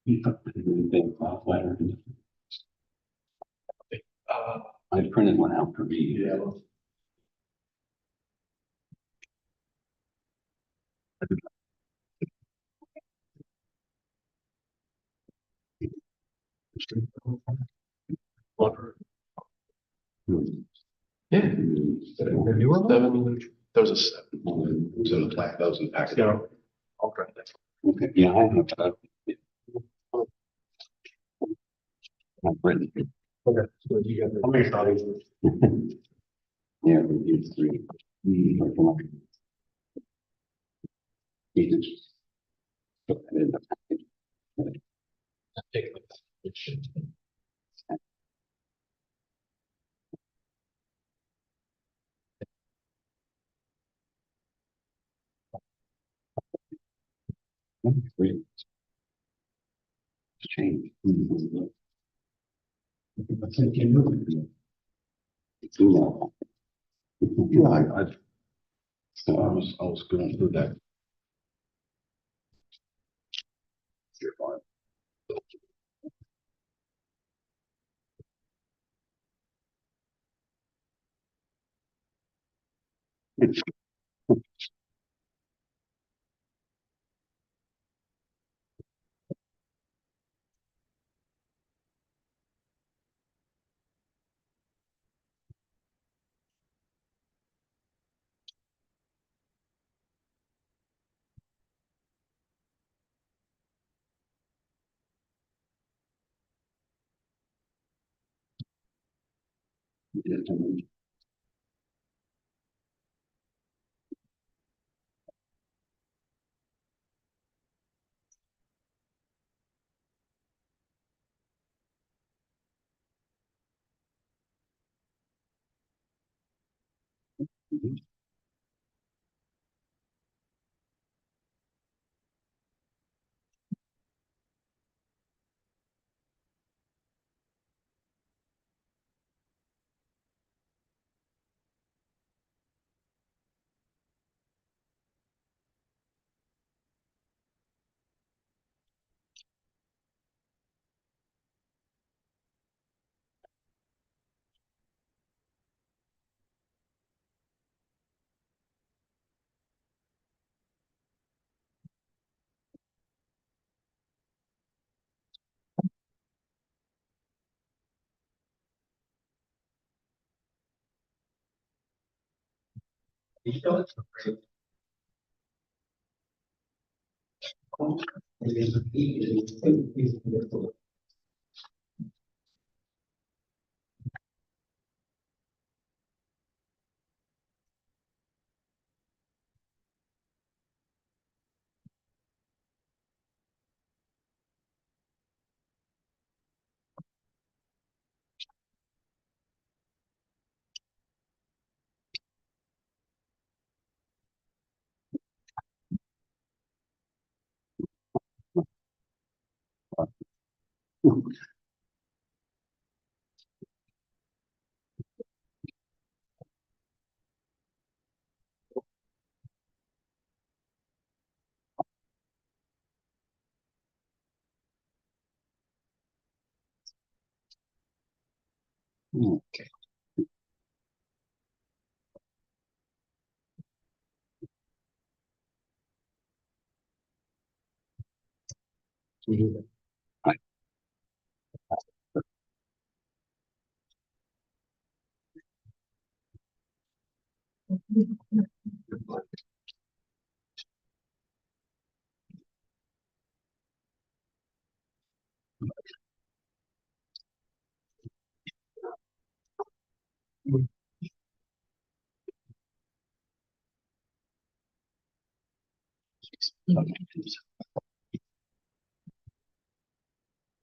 Big file letter. Uh, I printed one out for me. yeah. Yeah. The newer one? Seven, there was a seven. So the black, that was in the packet. Yeah. I'll try that. Okay, yeah, I have I've written. Okay. So you got. I'll make copies. Yeah, review three. You can just put that in the package. Take it. Three. Change. Yeah, so I was going through that. You're fine. Okay. Right.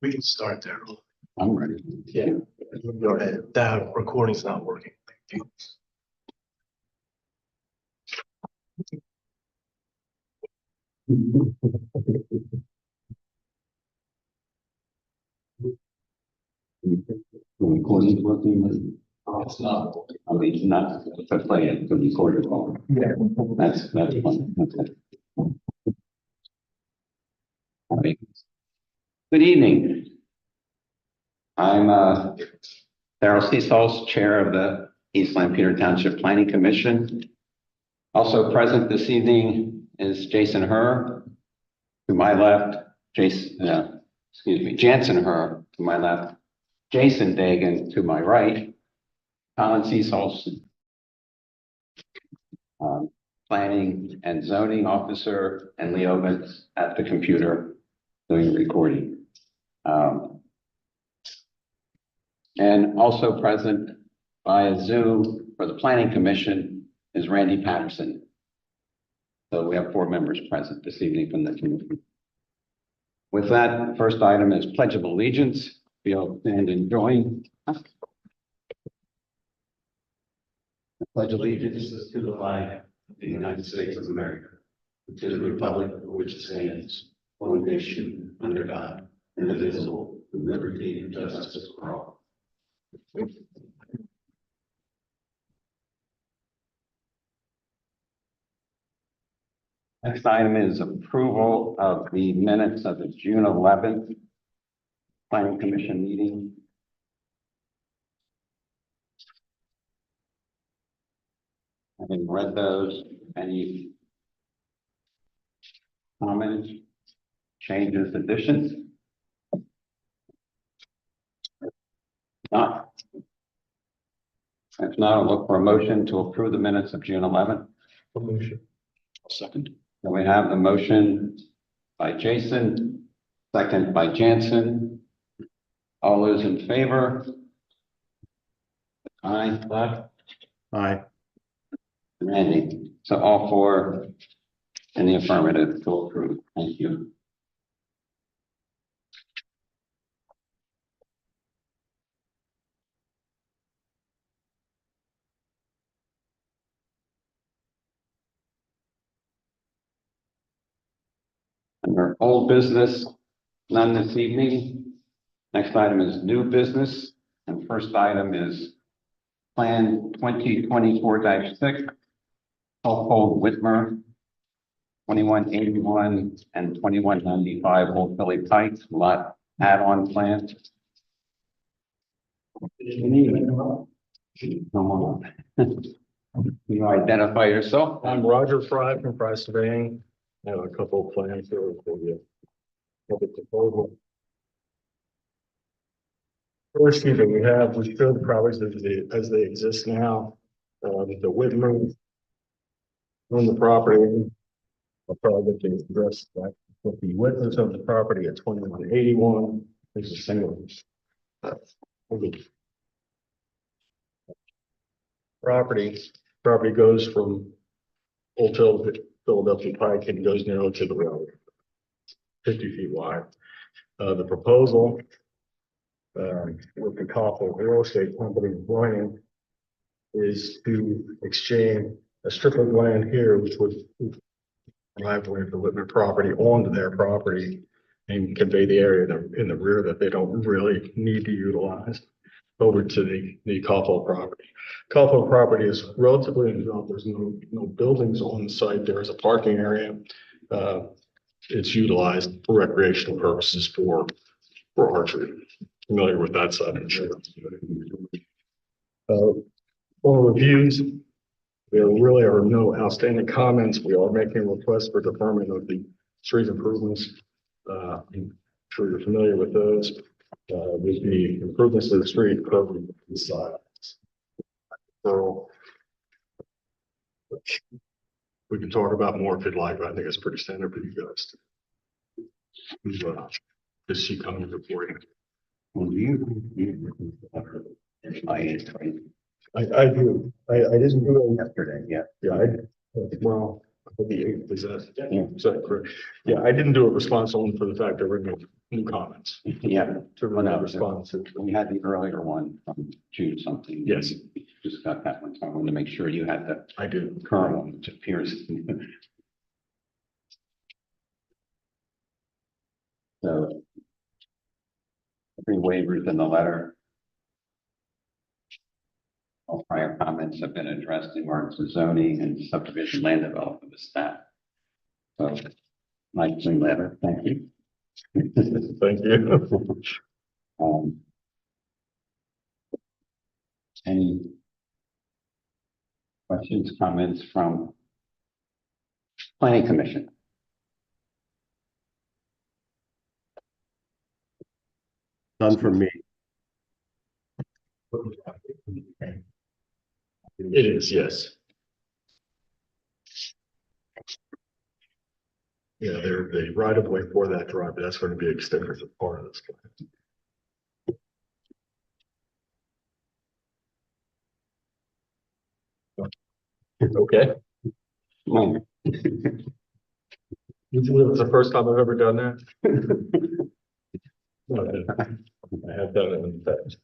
We can start there. I'm ready. Yeah. Go ahead. That recording's not working. The recording's working. It's not. I mean, not to play it, to record it all. Yeah. That's fine. Okay. All right. Good evening. I'm Darrell Seasals, Chair of the East Lampeter Township Planning Commission. Also present this evening is Jason Herr, to my left, Jansen Herr, to my left, Jason Dagan, to my right, Colin Seasals, Planning and Zoning Officer, and Leo Vince at the computer doing the recording. And also present via Zoom for the Planning Commission is Randy Patterson. So we have 4 members present this evening from the commission. With that, first item is Pledge of Allegiance. We'll stand and join. The Pledge of Allegiance is to the flag of the United States of America, to the republic for which it stands, one nation, under God, indivisible, with liberty and justice for all. Next item is approval of the minutes of the June 11th Planning Commission meeting. Having read those, any comments, changes, additions? Not. If not, I'll look for a motion to approve the minutes of June 11th. A motion. Second. Then we have the motion by Jason, second by Jansen. All those in favor? Aye. Aye. Randy. So all 4 in the affirmative to approve. Thank you. Under old business, none this evening. Next item is new business, and first item is Plan 2024-6, Household Whitmer, 2181 and 2195 Old Philly Pike lot add-on plan. Come on. You identify yourself? I'm Roger Fry from Fry Surveying. I have a couple of plans here for you. Public proposal. First, we show the properties as they exist now. The Whitmer on the property. I'll probably get the address back. But the Whitmer's of the property at 2181. This is a single. Property goes from Old Philadelphia Pike and goes nearly to the road, 50 feet wide. The proposal with the Koppel Real Estate Company land is to exchange a strip of land here, which would rival the Whitmer property onto their property and convey the area in the rear that they don't really need to utilize over to the Koppel property. Koppel property is relatively undeveloped. There's no buildings on the site. There is a parking area. It's utilized for recreational purposes for archery. Familiar with that side, I'm sure. On reviews, there really are no outstanding comments. We are making requests for deferment of the street improvements. I'm sure you're familiar with those. With the improvements to the street covered the sides. So we can talk about more if you'd like, but I think it's pretty standard for you guys. Is she coming before you? I do. I didn't do it Yesterday, yeah. Well, the 8th, is that correct? Yeah, I didn't do a response only for the fact there were no new comments. Yeah, To really respond to. we had the earlier one from June something. Yes. Just got that one, so I wanted to make sure you had the I do. current one, which appears. So 3 waivers in the letter. All prior comments have been addressed in regards to zoning and subdivision land development with staff. So, nicely letter, thank you. Thank you. Um, Any questions, comments from planning commission? None from me. It is, yes. Yeah, they're the right of way for that drive, but that's going to be extended as a part of this. Okay. No. It's the first time I've ever done that. I have done it in the past.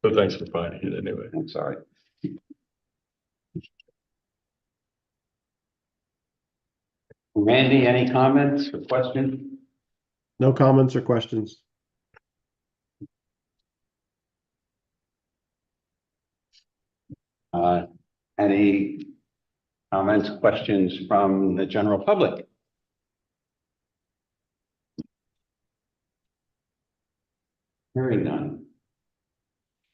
So thanks for finding it anyway. I'm sorry. Randy, any comments or questions? No comments or questions. Any comments, questions from the general public? Hearing none.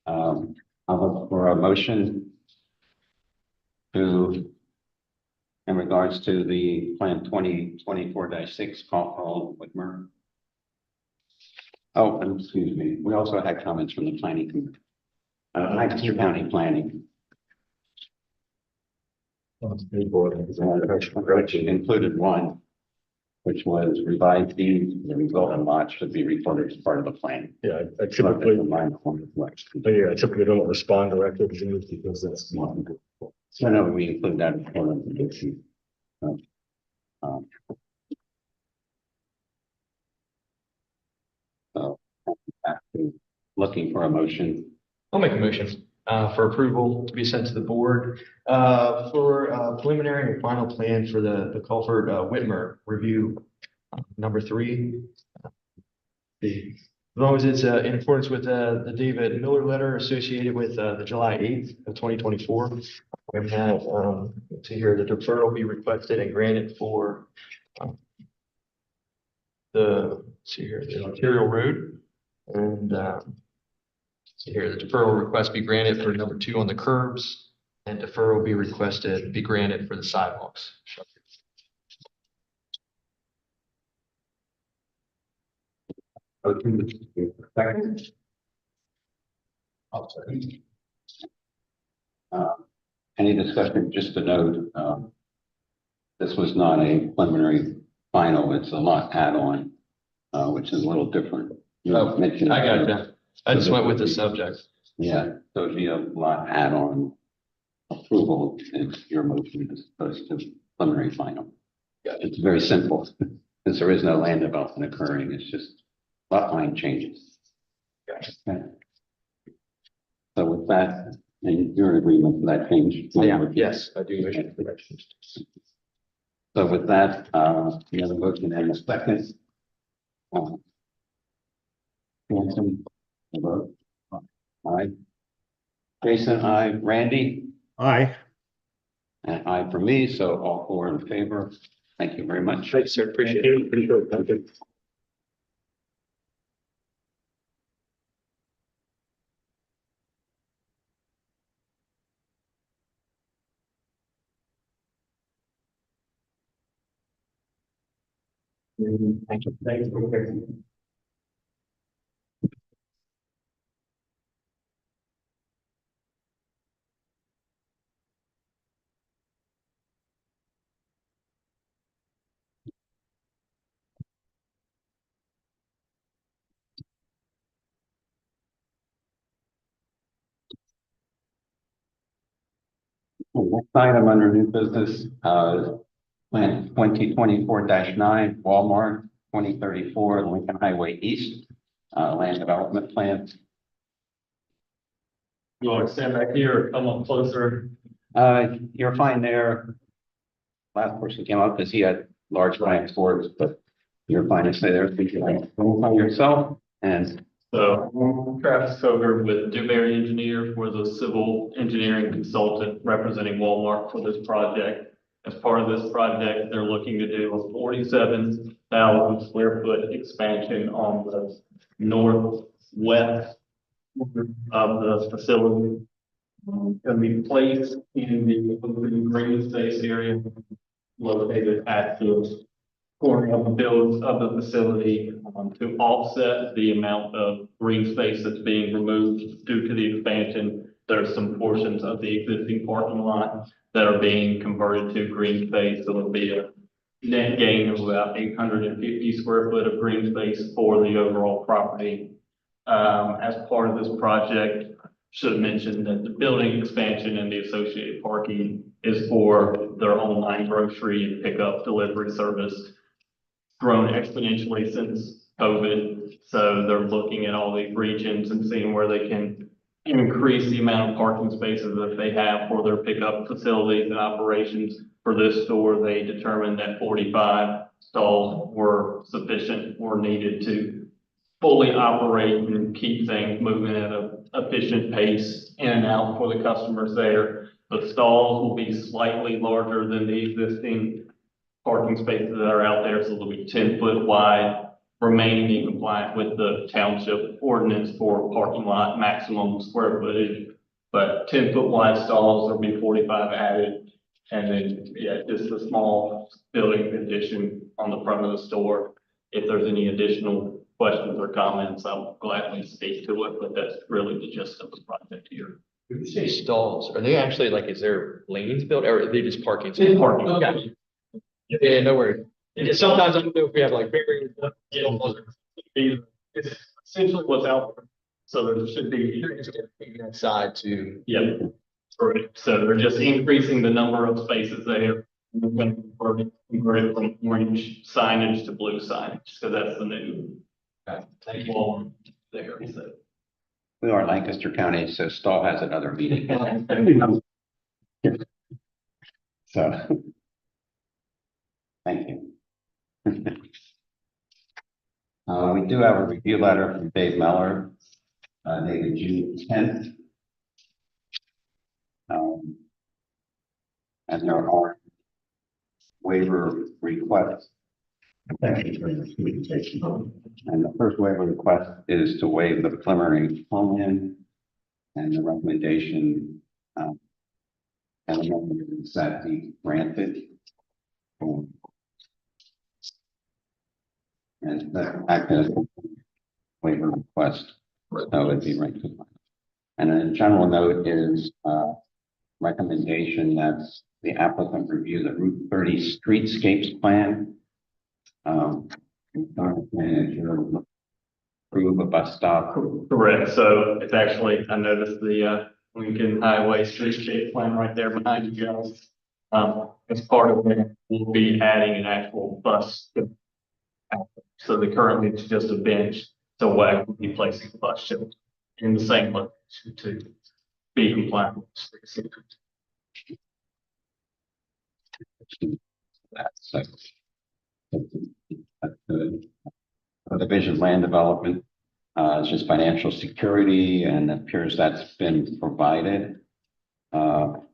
I'll look for a motion to, in regards to the plan 2024-6 call Whitmer. Oh, and excuse me, we also had comments from the planning committee. Lancaster County Planning. Which included one, which was revised deeds, the resultant lot should be recorded as part of the plan. Yeah, I typically, So yeah, I typically don't respond directly to these because that's not. no, we include that in part of the issue. So back to looking for a motion. I'll make a motion for approval to be sent to the board for preliminary and final plan for the Culford Whitmer review number 3. As long as it's in accordance with the David Miller letter associated with the July 8th of 2024. We have to hear the deferral be requested and granted for the Ontario Road, and here, the deferral request be granted for number 2 on the curbs, and deferral be requested, be granted for the sidewalks. Second. Any discussion, just to note, this was not a preliminary final, it's a lot add-on, which is a little different. You Oh, mentioned- I got you. I just went with the subject. Yeah, so it'd be a lot add-on approval is your motion as opposed to preliminary final. Yeah. It's very simple, since there is no land development occurring, it's just lot line changes. Okay. So with that, and you're in agreement with that change? Yes, I do wish for corrections. So with that, we have a motion and a second. Hanson, a vote. Aye. Jason, aye. Randy, Aye. and aye for me, so all 4 in favor. Thank you very much. Thanks, sir. Appreciate it. Pretty good. Thank you. Thank you. Thank you. Next item under new business, plan 2024-9, Walmart, 2034 Lincoln Highway East, land development plan. You want to stand back here or come up closer? You're fine there. Last person came up because he had large plans for it, but you're fine to stay there. Think you identify yourself and So Travis Coger with Dewberry Engineers, we're the civil engineering consultant representing Walmart for this project. As part of this project, they're looking to do a 47,000 square foot expansion on the northwest of the facility. Can be placed in the open green space area located at the corner of the build of the facility, to offset the amount of green space that's being removed due to the expansion. There's some portions of the existing parking lot that are being converted to green space, so it'll be a net gain of about 850 square foot of green space for the overall property. As part of this project, should have mentioned that the building expansion and the associated parking is for their online grocery and pickup delivery service. Grown exponentially since COVID, so they're looking at all these regions and seeing where they can increase the amount of parking spaces that they have for their pickup facilities and operations. For this store, they determined that 45 stalls were sufficient or needed to fully operate and keep things moving at an efficient pace in and out for the customers there. The stalls will be slightly larger than the existing parking spaces that are out there, so they'll be 10-foot wide, remaining in compliance with the township ordinance for parking lot maximum square footage. But 10-foot wide stalls, there'll be 45 added. And then, yeah, just a small building addition on the front of the store. If there's any additional questions or comments, I'll gladly speak to it, but that's really the gist of the project here. When you say stalls, are they actually like, is there lanes built or are they just parking? It's parking. Okay. Yeah, no worries. And just sometimes I don't know if we have like barriers. It's essentially what's out there. So there should be, Side to. yeah, correct. So they're just increasing the number of spaces there. We're going to convert from orange signage to blue signage, so that's the new. Thank you. Wall there, so. We are Lancaster County, so Stahl has another meeting. So. Thank you. We do have a review letter from Dave Meller, dated June 10th. And there are waiver requests. And the first waiver request is to waive the preliminary plan, and the recommendation and amendment is that be granted. And that act as a waiver request, that would be right. And a general note is recommendation that the applicant review the Route 30 streetscapes plan. Approve a bus stop. Correct. So it's actually, I noticed the Lincoln Highway streetscape plan right there behind you guys. As part of it, we'll be adding an actual bus. So currently it's just a bench. So we'll be placing the bus shelter in the same location to be compliant with the street. That's good. The Division of Land Development is just financial security, and it appears that's been provided for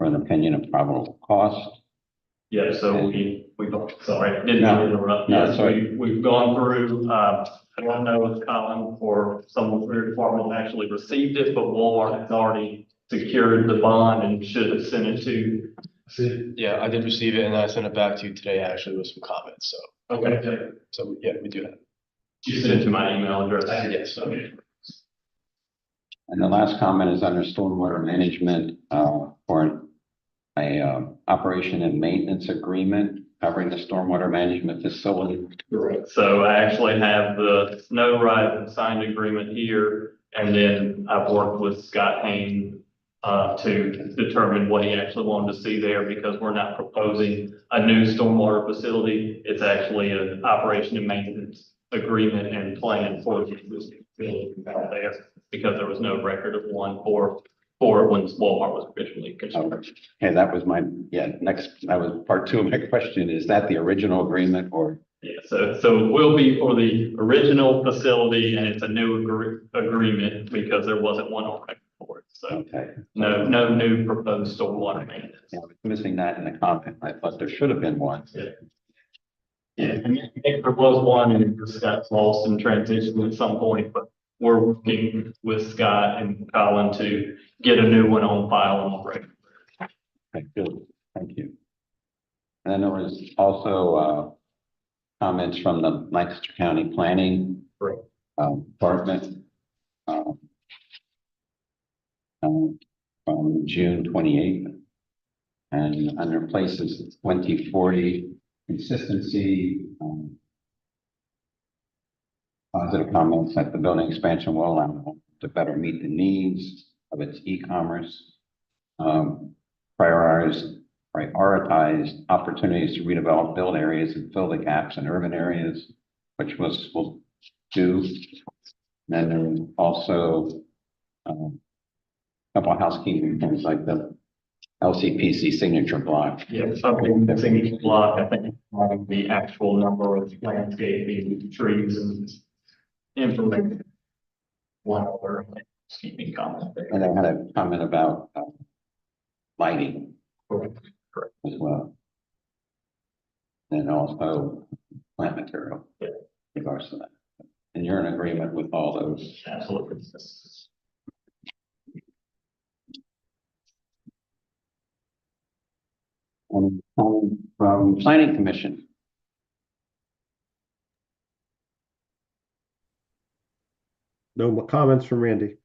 an opinion of probable cost. Yeah, so we've, sorry, didn't No, interrupt. no, Yes, sorry. we've gone through, I don't know if Colin or someone from your department actually received it, but Walmart has already secured the bond and should have sent it to. Yeah, I did receive it and I sent it back to you today actually with some comments, so. Okay. So, yeah, we do that. You sent it to my email address? Yes. Okay. And the last comment is under stormwater management for a operation and maintenance agreement covering the stormwater management facility. Correct. So I actually have the Snow Rise signed agreement here, and then I've worked with Scott Hain to determine what he actually wanted to see there, because we're not proposing a new stormwater facility. It's actually an operation and maintenance agreement and plan for the existing facility out there, because there was no record of one for when Walmart was originally constructed. Okay, that was my, that was part two of my question. Is that the original agreement or? Yeah, so it will be for the original facility, and it's a new agreement because there wasn't one on record for it. So Okay. no new proposed stormwater maintenance. Yeah, I was missing that in the comment. I thought there should have been one. Yeah, and if there was one and it just got lost in transition at some point, but we're working with Scott and Colin to get a new one on file and on record. Okay, good. Thank you. And then there was also, comments from the Lancaster County Planning Right. Department. From June 28th. And under places 2040, consistency, positive comments that the building expansion will allow to better meet the needs of its e-commerce. Prioritize opportunities to redevelop build areas and fill the gaps in urban areas, which we'll do. And then there was also a couple of housekeeping things like the LCPC signature block. Yeah, something that's in each block, I think, having the actual number of landscaping, trees and information. One other keeping comment there. And I had a comment about lighting Correct. as well. And also plant material. Yeah. In regards to that. And you're in agreement with all those. Absolutely. From Planning Commission. No comments from Randy.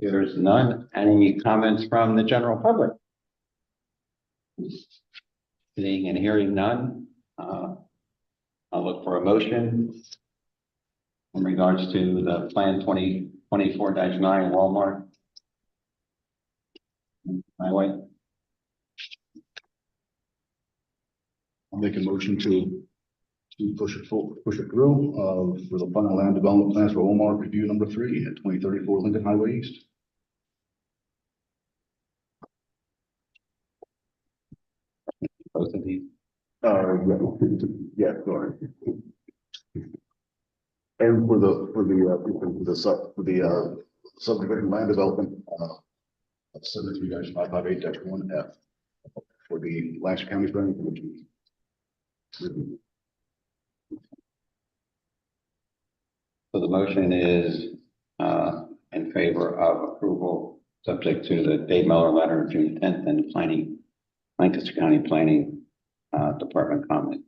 There's none. Any comments from the general public? Seeing and hearing none, I'll look for a motion in regards to the Plan 2024-9 Walmart Highway. I'll make a motion to push it through, for the final land development plans for Walmart review number 3 at 2034 Lincoln Highway East. Both of these. Yeah, sorry. And for the subdivision land development, 73-558-1F for the Lancaster County Planning Commission. So the motion is in favor of approval, subject to the Dave Miller letter of June 10th and the Lancaster County Planning Department comment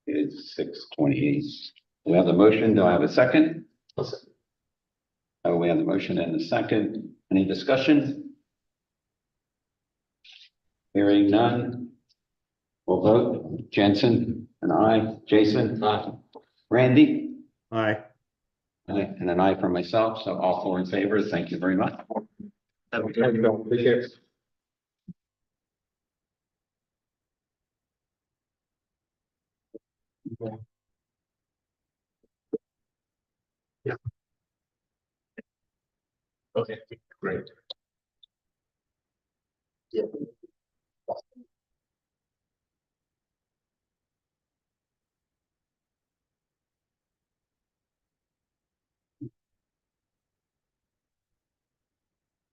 is 6/28. We have the motion. Do I have a second? Oh, we have the motion and the second. Any discussion? Hearing none. We'll vote. Jensen and I. Jason. Aye. Randy. Aye. And an aye for myself. So all 4 in favor. Thank you very much. Appreciate it. Yeah. Okay, great. Yeah.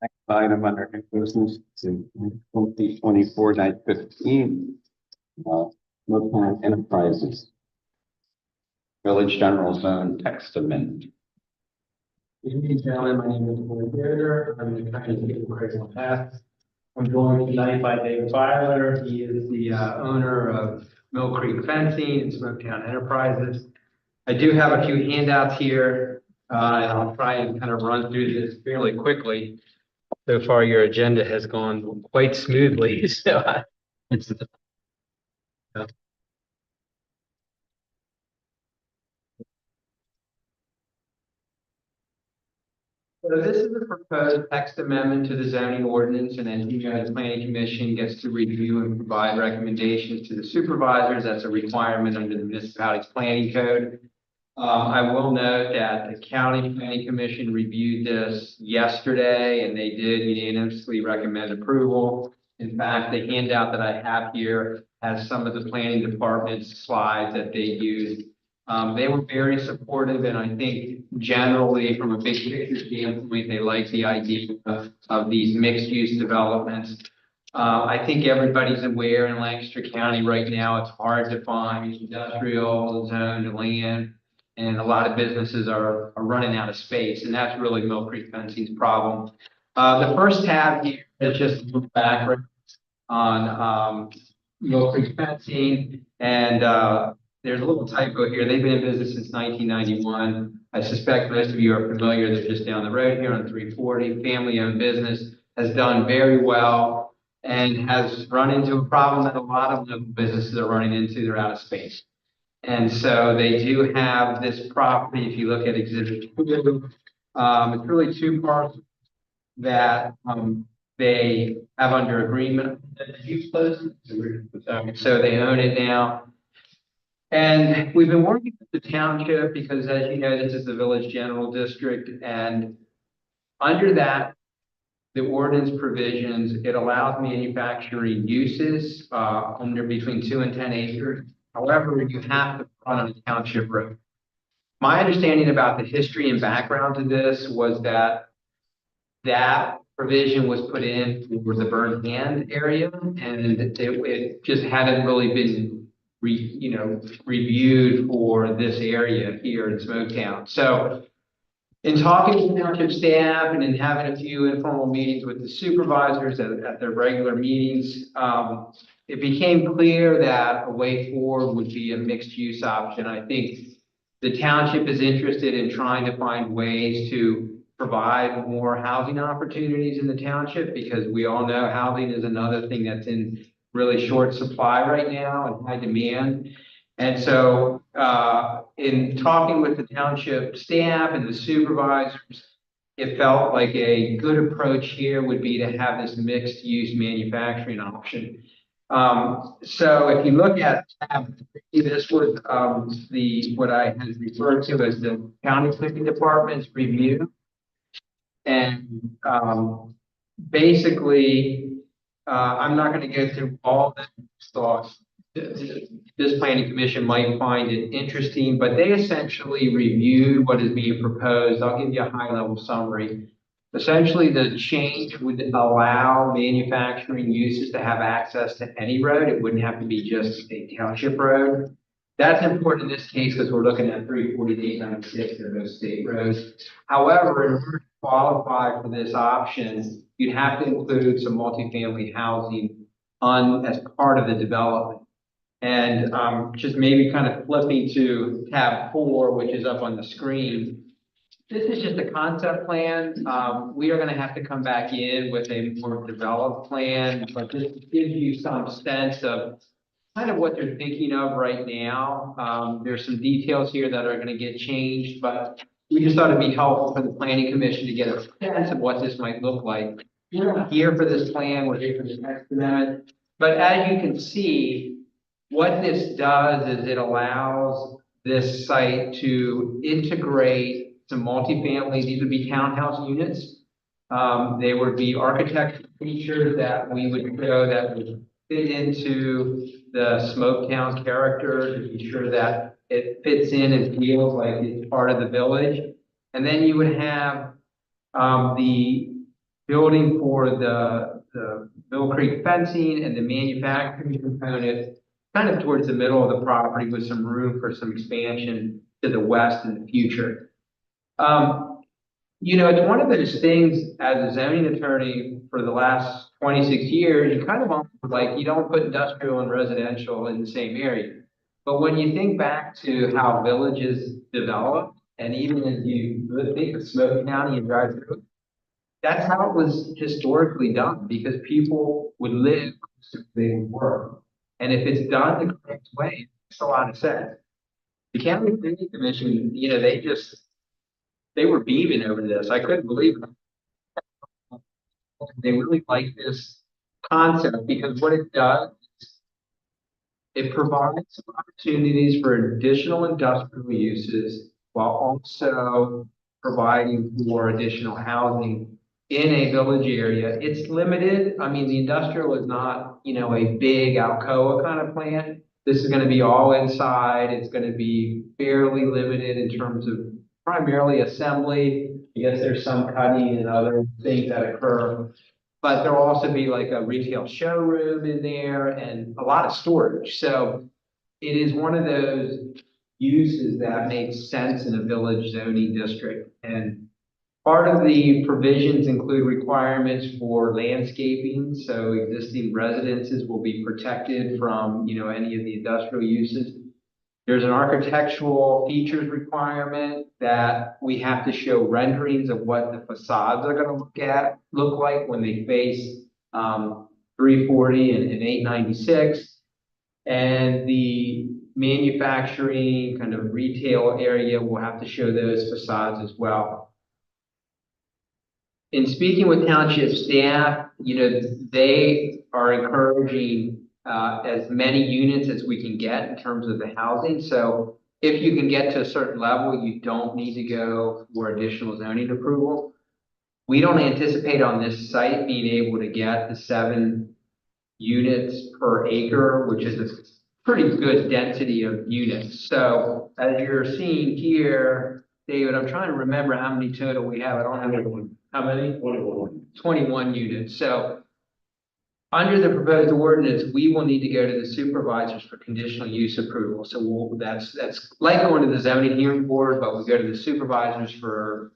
Next item under new business to 2024-15. Milton Enterprises. Village General Zone text amendment. Good evening, gentlemen. My name is Lloyd Berger. I'm the county supervisor on task. I'm joined tonight by David Byler. He is the owner of Mill Creek Fencing and Smoketown Enterprises. I do have a few handouts here, and I'll try and kind of run through this fairly quickly. So far, your agenda has gone quite smoothly, so So this is the proposed text amendment to the zoning ordinance, and then the planning commission gets to review and provide recommendations to the supervisors. That's a requirement under the municipality's planning code. I will note that the county planning commission reviewed this yesterday, and they did unanimously recommend approval. In fact, the handout that I have here has some of the planning department's slides that they used They were very supportive, and I think generally from a big picture standpoint, they like the idea of these mixed-use developments. I think everybody's aware in Lancaster County right now, it's hard to find industrial zoned land, and a lot of businesses are running out of space, and that's really Mill Creek Fencing's problem. The first tab here is just a look back on Mill Creek Fencing, and there's a little typo here. They've been in business since 1991. I suspect most of you are familiar. They're just down the road here on 340. Family-owned business, has done very well and has run into a problem that a lot of local businesses are running into. They're out of space. And so they do have this property. If you look at Exhibit 2, it's really two parts that they have under agreement. So they own it now. And we've been working with the township because, as you know, this is the Village General District, and under that, the ordinance provisions, it allows manufacturing uses under between 2 and 10 acres. However, you have to run on a township road. My understanding about the history and background to this was that that provision was put in for the Burn Hand area, and it just hadn't really been reviewed for this area here in Smoketown. So in talking to township staff and in having a few informal meetings with the supervisors at their regular meetings, it became clear that a way forward would be a mixed use option. I think the township is interested in trying to find ways to provide more housing opportunities in the township, because we all know housing is another thing that's in really short supply right now and high demand. And so in talking with the township staff and the supervisors, it felt like a good approach here would be to have this mixed use manufacturing option. So if you look at tab 3, this was what I had referred to as the county planning department's review. And basically, I'm not going to go through all the thoughts. This planning commission might find it interesting, but they essentially reviewed what is being proposed. I'll give you a high-level summary. Essentially, the change would allow manufacturing uses to have access to any road. It wouldn't have to be just a township road. That's important in this case because we're looking at 340, 896, they're both state roads. However, in order to qualify for this option, you'd have to include some multifamily housing as part of the development. And just maybe kind of flipping to tab 4, which is up on the screen. This is just a concept plan. We are going to have to come back in with a more developed plan, but this gives you some sense of kind of what they're thinking of right now. There's some details here that are going to get changed, but we just thought it'd be helpful for the planning commission to get a sense of what this might look like. We're not here for this plan, we're here for the text amendment. But as you can see, what this does is it allows this site to integrate some multifamily, these would be townhouse units. They would be architectural features that we would show that would fit into the Smoketown character to be sure that it fits in and feels like it's part of the village. And then you would have the building for the Mill Creek fencing and the manufacturing component kind of towards the middle of the property with some room for some expansion to the west in the future. It's one of those things as a zoning attorney for the last 26 years, you kind of like, you don't put industrial and residential in the same area. But when you think back to how villages develop, and even as you think of Smoky County and drive through, that's how it was historically done, because people would live close to where they would work. And if it's done the correct way, it makes a lot of sense. The county planning commission, they were beaming over this. I couldn't believe it. They really like this concept because what it does is it provides some opportunities for additional industrial uses while also providing for additional housing in a village area. It's limited. I mean, the industrial is not, a big Alcoa kind of plant. This is gonna be all inside. It's gonna be fairly limited in terms of primarily assembly. I guess there's some cutting and other things that occur. But there'll also be like a retail showroom in there and a lot of storage. So it is one of those uses that makes sense in a village zoning district. And part of the provisions include requirements for landscaping, so existing residences will be protected from, any of the industrial uses. There's an architectural features requirement that we have to show renderings of what the facades are gonna look like when they face 340 and 896. And the manufacturing kind of retail area will have to show those facades as well. In speaking with township staff, they are encouraging as many units as we can get in terms of the housing. So if you can get to a certain level, you don't need to go for additional zoning approval. We don't anticipate on this site being able to get the 7 units per acre, which is a pretty good density of units. So as you're seeing here, David, I'm trying to remember how many total we have. I don't have it. How many? 21 units. So under the proposed ordinance, we will need to go to the supervisors for conditional use approval. So that's like going to the zoning hearing board, but we go to the supervisors for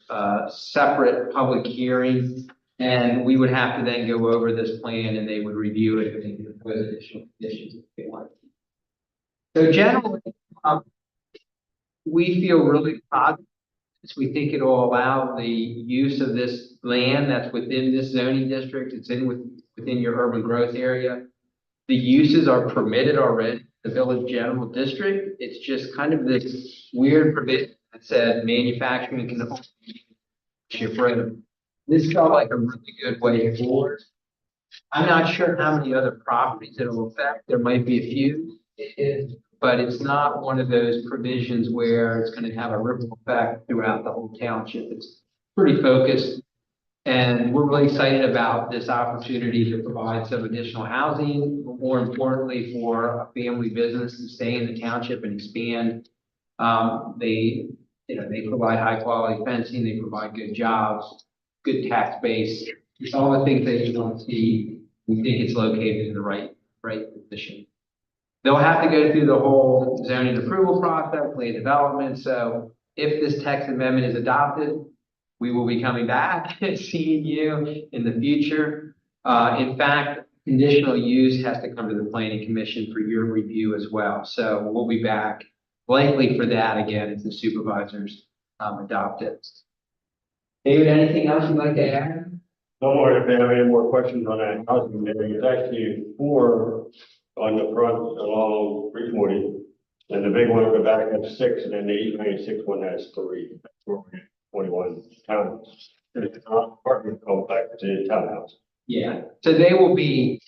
separate public hearing. And we would have to then go over this plan and they would review it and propose additional conditions if they want. So generally, we feel really positive. We think it will allow the use of this land that's within this zoning district. It's within your urban growth area. The uses are permitted already in the village general district. It's just kind of this weird provision that said manufacturing can only be. This felt like a really good way forward. I'm not sure how many other properties it will affect. There might be a few, but it's not one of those provisions where it's going to have a ripple effect throughout the whole township. It's pretty focused. And we're really excited about this opportunity to provide some additional housing, more importantly, for a family business to stay in the township and expand. They provide high quality fencing, they provide good jobs, good tax base. It's all the things that you don't see. We think it's located in the right position. They'll have to go through the whole zoning approval process, land development. So if this text amendment is adopted, we will be coming back and seeing you in the future. In fact, conditional use has to come to the planning commission for your review as well. So we'll be back likely for that again if the supervisors adopt it. David, anything else you'd like to add? No more, if they have any more questions on that housing, there's actually 4 on the front along 340. And the big one on the back has 6, and then the 896 one has 3. That's where we get 21 townhouses. It's not apartment complex, it's a townhouse. Yeah, so they will be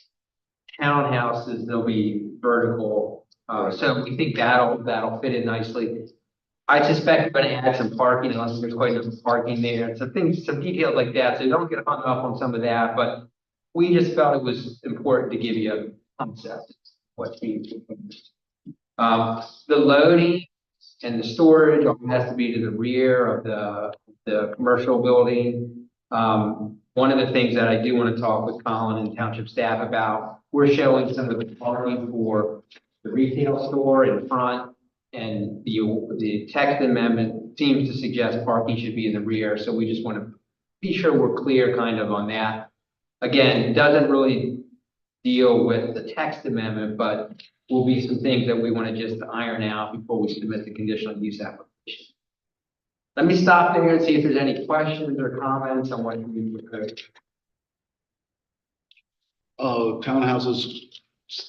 townhouses, they'll be vertical. So we think that'll fit in nicely. I suspect we're going to add some parking unless there's quite enough parking there. So some details like that. So don't get hung up on some of that, but we just felt it was important to give you a concept of what's being proposed. The loading and the storage all has to be to the rear of the commercial building. One of the things that I do want to talk with Colin and township staff about, we're showing some of the parking for the retail store in front. And the text amendment seems to suggest parking should be in the rear. So we just want to be sure we're clear kind of on that. Again, it doesn't really deal with the text amendment, but will be some things that we want to just iron out before we submit the conditional use application. Let me stop there and see if there's any questions or comments on what we proposed. Townhouses,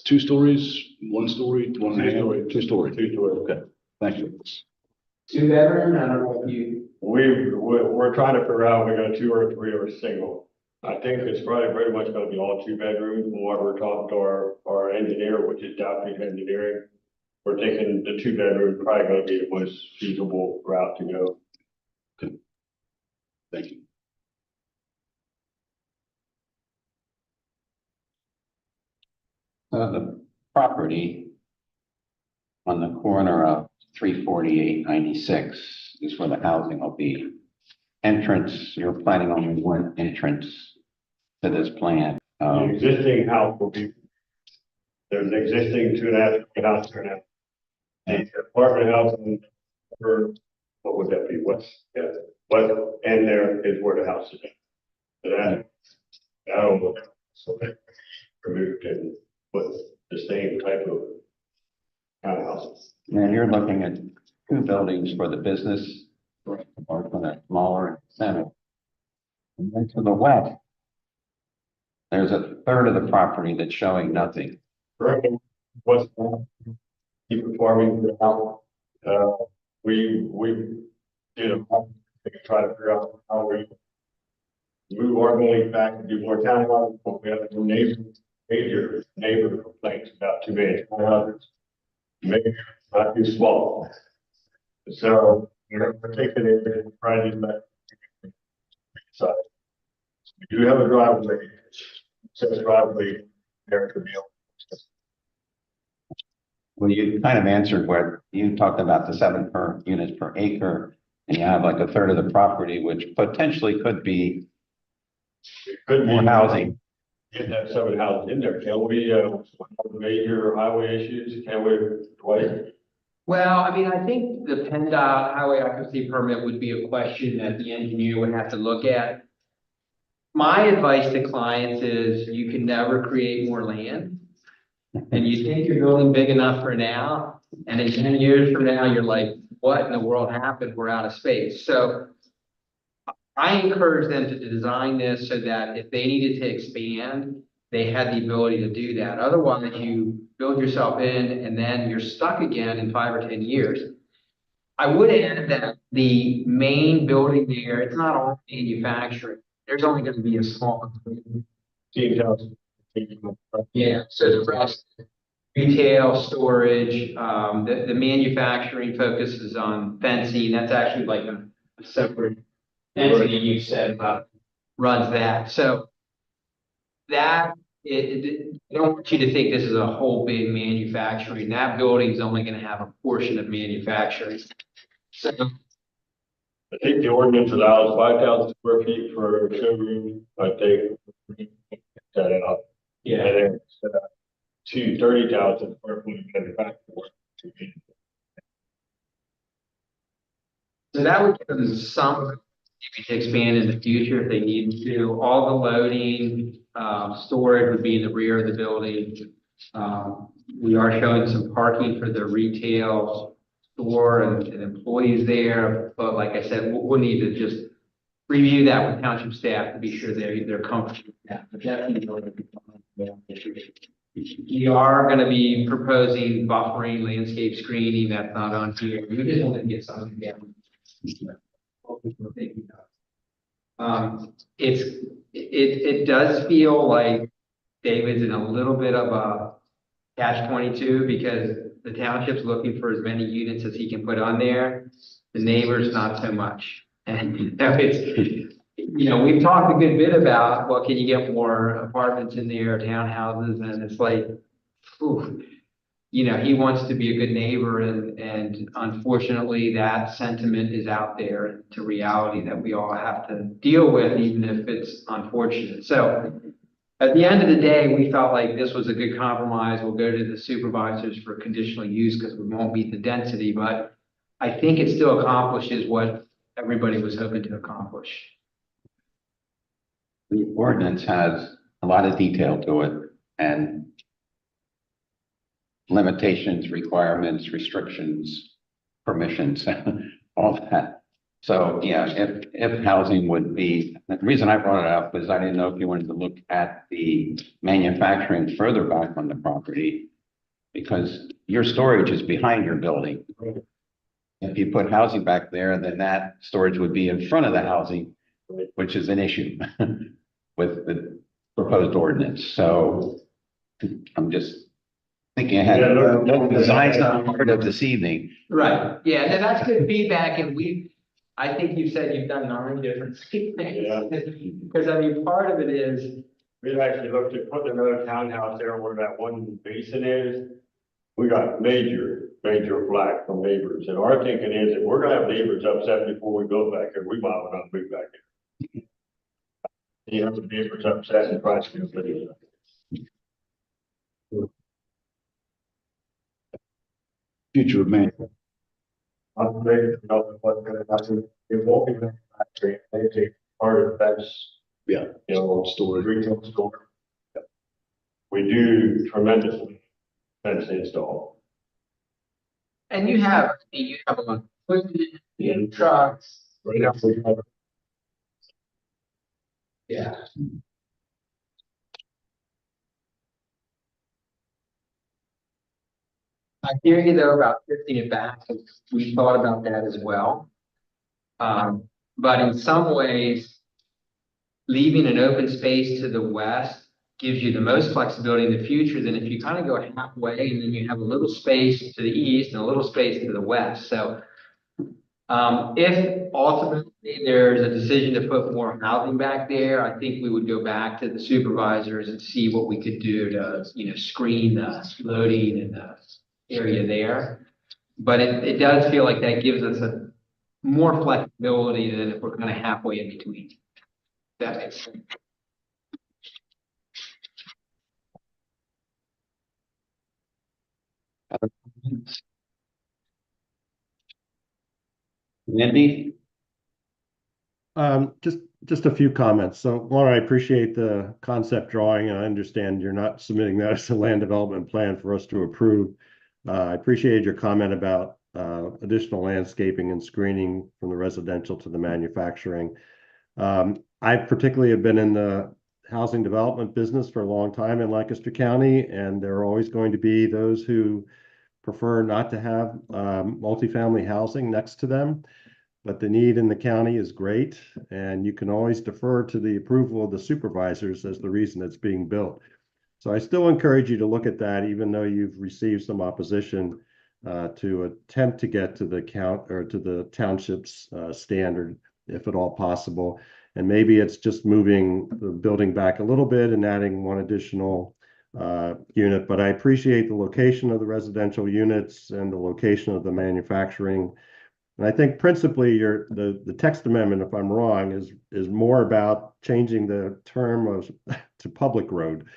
2 stories, 1 story, 1.5, 2 story. 2 stories. Okay, thank you. 2-bedroom, I don't know if you. We're trying to figure out if we're going to 2 or 3 or a single. I think it's probably pretty much going to be all 2 bedrooms. From what we're talking to our engineer, which is Downey Engineering, we're thinking the 2 bedroom probably going to be the most feasible route to go. Okay. Thank you. The property on the corner of 348-96 is where the housing will be. Entrance, you're planning on one entrance to this plan. The existing house will be, there's an existing 2.5 house there now. The apartment house, for, what would that be, what's, yeah, what, and there is where the house is at. So that, I don't know, so that removed and put the same type of townhouses. And you're looking at two buildings for the business, or for the smaller center. And then to the west, there's a third of the property that's showing nothing. Currently, what's, keep farming the house, we did a, try to figure out how we move our building back and do more townhouses, but we have a major neighbor complaints about too many townhouses. Maybe not too small. So we're taking it and trying to make side. We do have a driveway, says driveway there to be. Well, you kind of answered where you talked about the 7 units per acre, and you have like a third of the property, which potentially could be Could be more housing. Get that 7 houses in there. Can we, major highway issues, can we, Dwight? Well, I mean, I think the PennDOT highway occupancy permit would be a question that the engineer would have to look at. My advice to clients is you can never create more land. And you think you're building big enough for now, and in 10 years from now, you're like, what in the world happened? We're out of space. So I encourage them to design this so that if they needed to expand, they had the ability to do that. Otherwise, you build yourself in and then you're stuck again in 5 or 10 years. I would add that the main building there, it's not all manufacturing. There's only going to be a small. Yeah, so the rest, retail, storage, the manufacturing focuses on fencing. That's actually like a separate entity you said runs that. So that, I don't want you to think this is a whole big manufacturing. That building's only going to have a portion of manufacturing. So I think the ordinance allows 5,000 square feet for a showroom, I think. That out. yeah. And then, to 30,000 square foot manufacturing. So that would give them some maybe to expand in the future if they need to. All the loading, storage would be in the rear of the building. We are showing some parking for the retail store and employees there. But like I said, we'll need to just review that with township staff to be sure they're comfortable with that. But definitely, we are going to be proposing buffering, landscape screening. That's not on here. We just want to get something down. It does feel like David's in a little bit of a catch-22 because the township's looking for as many units as he can put on there. The neighbors, not so much. And we've talked a good bit about, well, can you get more apartments in there, townhouses? And it's like, he wants to be a good neighbor. And unfortunately, that sentiment is out there to reality that we all have to deal with, even if it's unfortunate. So at the end of the day, we felt like this was a good compromise. We'll go to the supervisors for conditional use because we won't meet the density, but I think it still accomplishes what everybody was hoping to accomplish. The ordinance has a lot of detail to it and limitations, requirements, restrictions, permissions, all that. So yeah, if housing would be, the reason I brought it up was I didn't know if you wanted to look at the manufacturing further back on the property because your storage is behind your building. If you put housing back there, then that storage would be in front of the housing, which is an issue with the proposed ordinance. So I'm just thinking ahead. No design's not part of this evening. Right. Yeah, and that's good feedback. And I think you said you've done 9 different things. Yeah. Because I mean, part of it is, We've actually looked at putting another townhouse there where that one basin is. we got major flack from neighbors. And our thinking is that we're gonna have neighbors upset before we go back here. We might not move back here. You have the neighbors upset and try to do it. Future man. I'm ready to know what's gonna happen. It won't be the factory. They take part of that's, Yeah. you know, Storage. retail store. We do tremendously fence install. And you have equipment, you have trucks. Right now, we have Yeah. I hear you though about shifting it back. We thought about that as well. But in some ways, leaving an open space to the west gives you the most flexibility in the future than if you kind of go halfway and then you have a little space to the east and a little space to the west. So if ultimately there's a decision to put more housing back there, I think we would go back to the supervisors and see what we could do to, screen the loading and the area there. But it does feel like that gives us a more flexibility than if we're kind of halfway in between. That makes sense. Randy? Just a few comments. So Laura, I appreciate the concept drawing, and I understand you're not submitting that as a land development plan for us to approve. I appreciated your comment about additional landscaping and screening from the residential to the manufacturing. I particularly have been in the housing development business for a long time in Lancaster County, and there are always going to be those who prefer not to have multifamily housing next to them. But the need in the county is great, and you can always defer to the approval of the supervisors as the reason it's being built. So I still encourage you to look at that, even though you've received some opposition to attempt to get to the township's standard, if at all possible. And maybe it's just moving the building back a little bit and adding one additional unit. But I appreciate the location of the residential units and the location of the manufacturing. And I think principally the text amendment, if I'm wrong, is more about changing the term to public road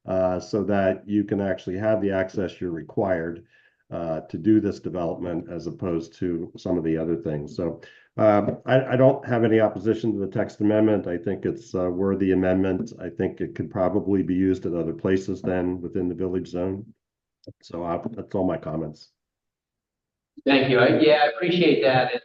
so that you can actually have the access you're required to do this development as opposed to some of the other things. So I don't have any opposition to the text amendment. I think it's a worthy amendment. I think it could probably be used at other places than within the village zone. So that's all my comments. Thank you. I appreciate that.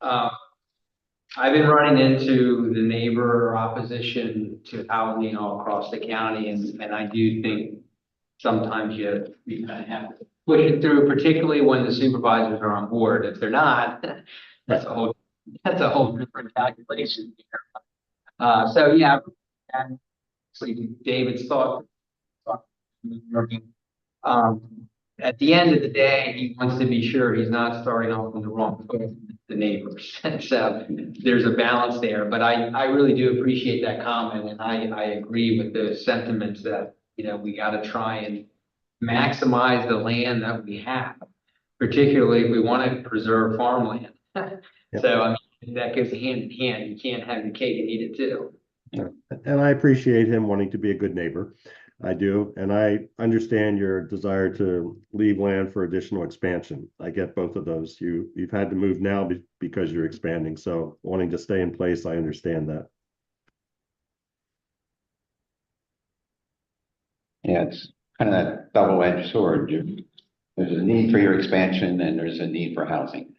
I've been running into the neighbor opposition to housing all across the county, and I do think sometimes you kind of have to push it through, particularly when the supervisors are on board. If they're not, that's a whole different calculation here. So yeah, and David's thought. At the end of the day, he wants to be sure he's not starting off on the wrong foot with the neighbors. So there's a balance there, but I really do appreciate that comment, and I agree with those sentiments that, we got to try and maximize the land that we have, particularly if we want to preserve farmland. So that goes hand in hand. You can't have your cake and eat it too. And I appreciate him wanting to be a good neighbor. I do. And I understand your desire to leave land for additional expansion. I get both of those. You've had to move now because you're expanding. So wanting to stay in place, I understand that. Yeah, it's kind of that double-edged sword. There's a need for your expansion and there's a need for housing.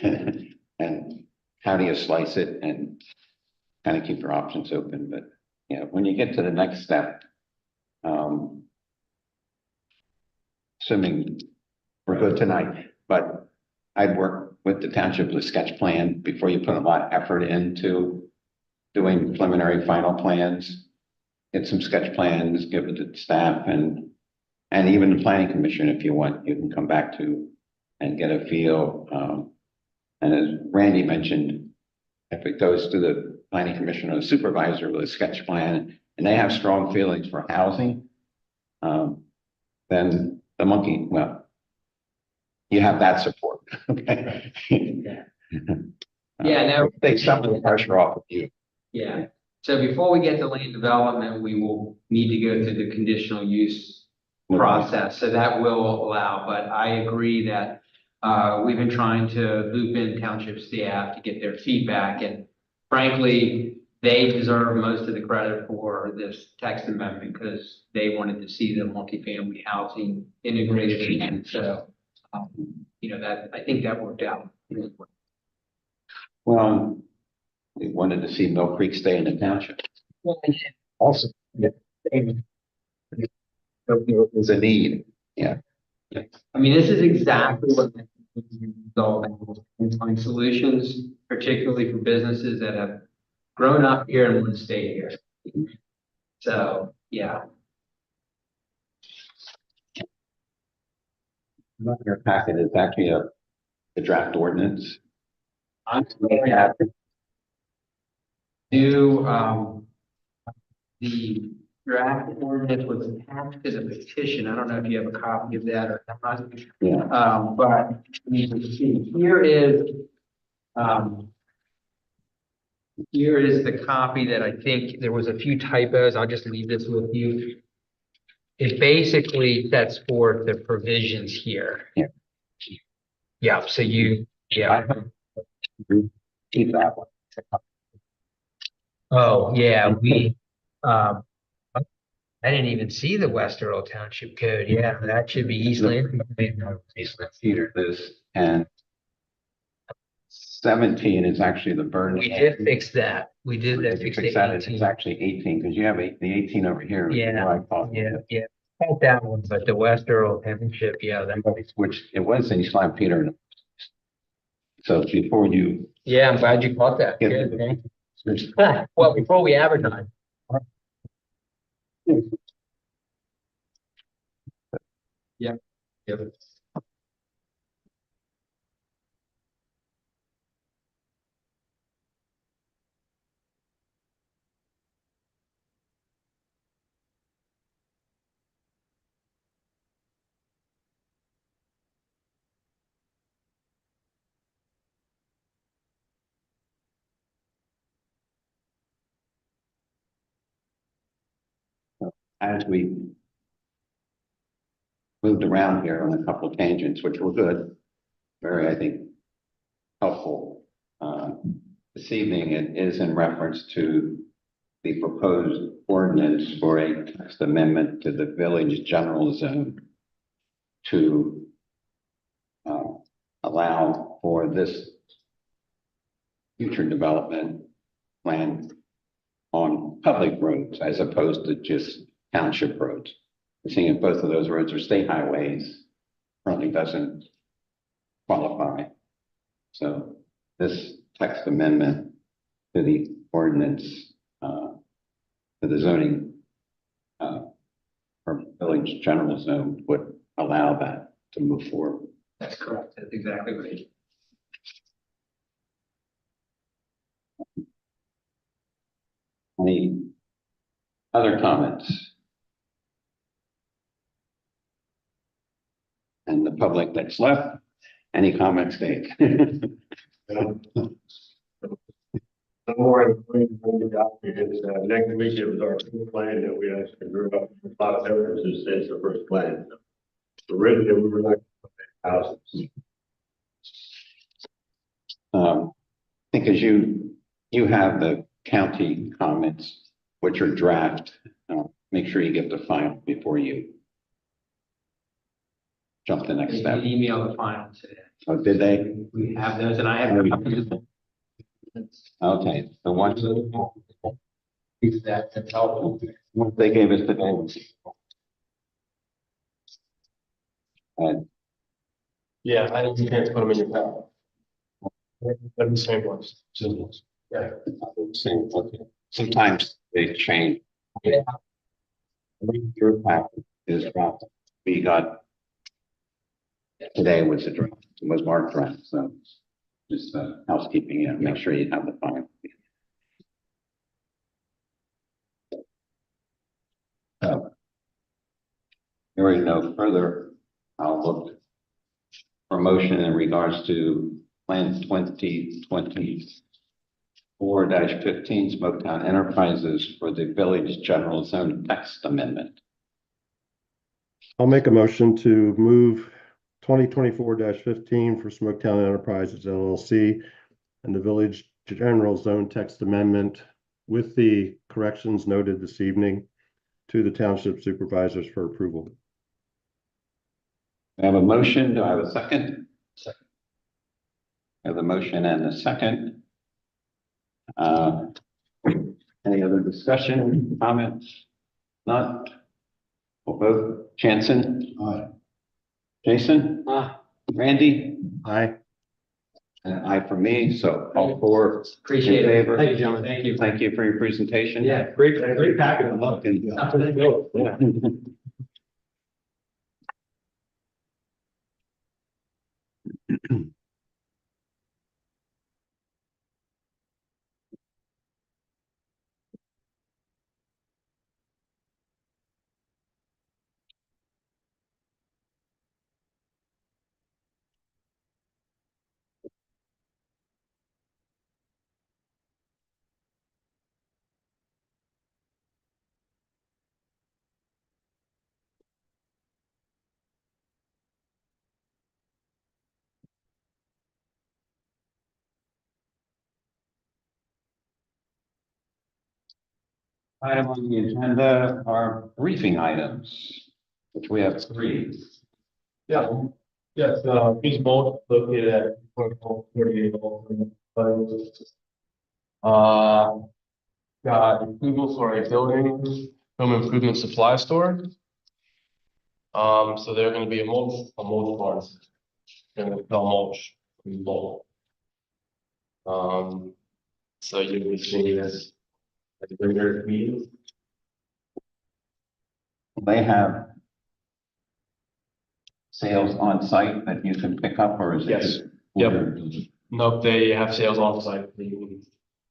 And how do you slice it and kind of keep your options open? But when you get to the next step, assuming we're good tonight, but I'd work with the township with a sketch plan before you put a lot of effort into doing preliminary final plans. Get some sketch plans, give it to staff and even the planning commission, if you want, you can come back to and get a feel. And as Randy mentioned, if it goes to the planning commission or the supervisor with a sketch plan and they have strong feelings for housing, then the monkey, well, you have that support, okay? Yeah, no. Take some of the pressure off of you. Yeah, so before we get to land development, we will need to go through the conditional use process, so that will allow, but I agree that we've been trying to loop in township staff to get their feedback, and frankly, they deserve most of the credit for this text amendment because they wanted to see the multifamily housing integrated, and so, that, I think that worked out. Well, we wanted to see Mill Creek stay in the township. Also, yeah. There's a need, yeah. I mean, this is exactly what find solutions, particularly for businesses that have grown up here and want to stay here. So, yeah. In your packet is actually a draft ordinance. I'm sorry, the draft ordinance was attached to the petition. I don't know if you have a copy of that or not. Yeah. But you can see here is the copy that I think there was a few typos. I'll just leave this with you. It basically sets forth the provisions here. Yeah. Yeah, so Keep that one. oh, yeah, I didn't even see the West Earl Township Code. Yeah, that should be Eastland. Peter, this, and 17 is actually the burn. We did fix that. We did that. You Fix fix the that, 18. it's actually 18, because you have the 18 over here. which is Yeah, what I thought. yeah. Not that one, but the West Earl Township, yeah, that. Which it was in East Lyme, Peter. So before you. Yeah, I'm glad you caught that. get Good, to thank the- you. Well, before we advertise. Yeah. As we moved around here on a couple of tangents, which were good, very, I think, helpful. This evening, it is in reference to the proposed ordinance for a text amendment to the village general zone to allow for this future development plan on public roads as opposed to just township roads. Seeing if both of those roads are state highways, currently doesn't qualify. So this text amendment to the ordinance, to the zoning, for village general zone would allow that to move forward. That's correct. That's exactly right. Any other comments? And the public that's left, any comments, Dave? No more than we it's next week, it was our first plan that we actually grew up, a lot of differences since the first plan. Originally, we were like houses. I think as you have the county comments, which are draft, make sure you get the final before you jump the next They step. email the final today. Oh, did they? We have those and I have copies. Okay, the ones That's helpful. what they gave us today was. And Yeah, I think you can't put them in your packet. They're the same ones. yeah, same, okay. Sometimes they change. Yeah. Your packet is dropped. We got. Today was a draft, was marked draft, so just housekeeping, yeah, make sure you have the final. Hearing no further I'll look for a motion in regards to Plan 2024-15 Smoketown Enterprises for the Village General Zone Text Amendment. I'll make a motion to move 2024-15 for Smoketown Enterprises LLC and the Village General Zone Text Amendment with the corrections noted this evening to the Township Supervisors for approval. I have a motion. Do I have a second? Second. I have a motion and a second. Any other discussion, comments? Not? We'll vote. Jansen? Aye. Jason? Randy? Aye. And aye for me, so all four. Appreciate In it. favor? Thank you, gentlemen. Thank you. Thank you for your presentation. Yeah, great package. Good luck and- Yeah. Item on the agenda are briefing items, which we have three. Yeah, yes, Beach Bowl located at 48. Got approval for a building, home improvement supply store. So they're gonna be a mulch farm. Gonna sell mulch in bulk. So you'll be seeing this at the regular meeting. They have sales on site that you can pick up, or is it? Yes. just Yep. ordered? Nope, they have sales on site that you can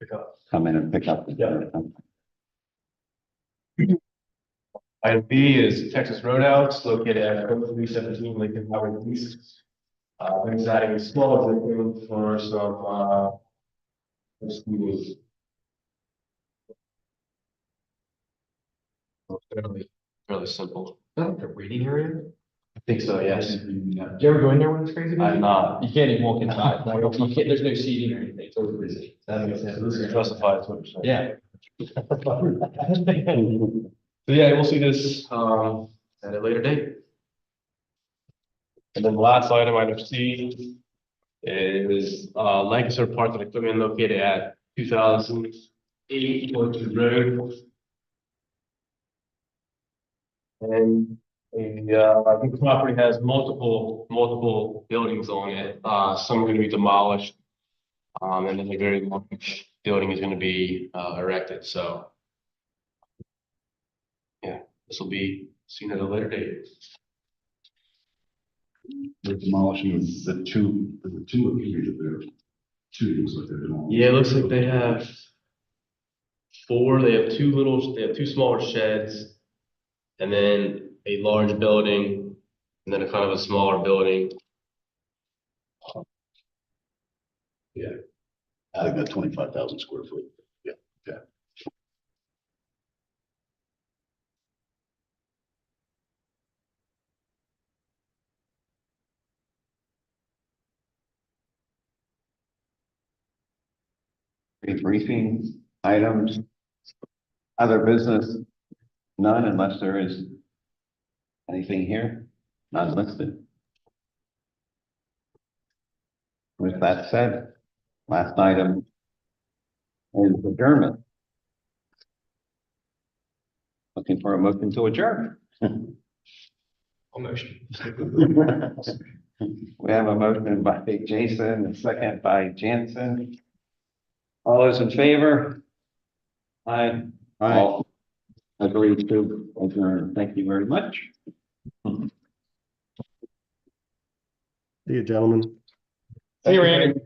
pick up. Come in and pick up. Yeah. Item B is Texas Roadhouse located at 317 Lincoln Highway East. It's adding a small room for some, schools. Fairly simple. Is that like a reading area? I think so, yes. Did you ever go in there when it's crazy? I'm not. You can't even walk inside. Like, you can't, there's no seating or anything. It's over busy. That makes sense. This is justified, is what you're saying. Yeah. So yeah, we'll see this, at a later date. And then the last item C, is, Lancaster Parts and Equipment located at 2008 Orchard Road. And the property has multiple buildings on it. Some are gonna be demolished. And then a very large building is gonna be, erected, so. Yeah, this will be seen at a later date. They're demolishing the two or three that they're, two looks like they're demolishing. Yeah, it looks like they have four, they have two smaller sheds. And then a large building, and then a kind of a smaller building. I think that's 25,000 square foot. Yeah, yeah. Briefing items. Other business, none unless there is anything here, not listed. With that said, last item is adjournment. Looking for a motion to adjourn. Motion. We have a motion by Jason, a second by Jansen. All those in favor? Aye. Aye. All agreed to adjourn. Thank you very much. See you, gentlemen. Hey, Randy.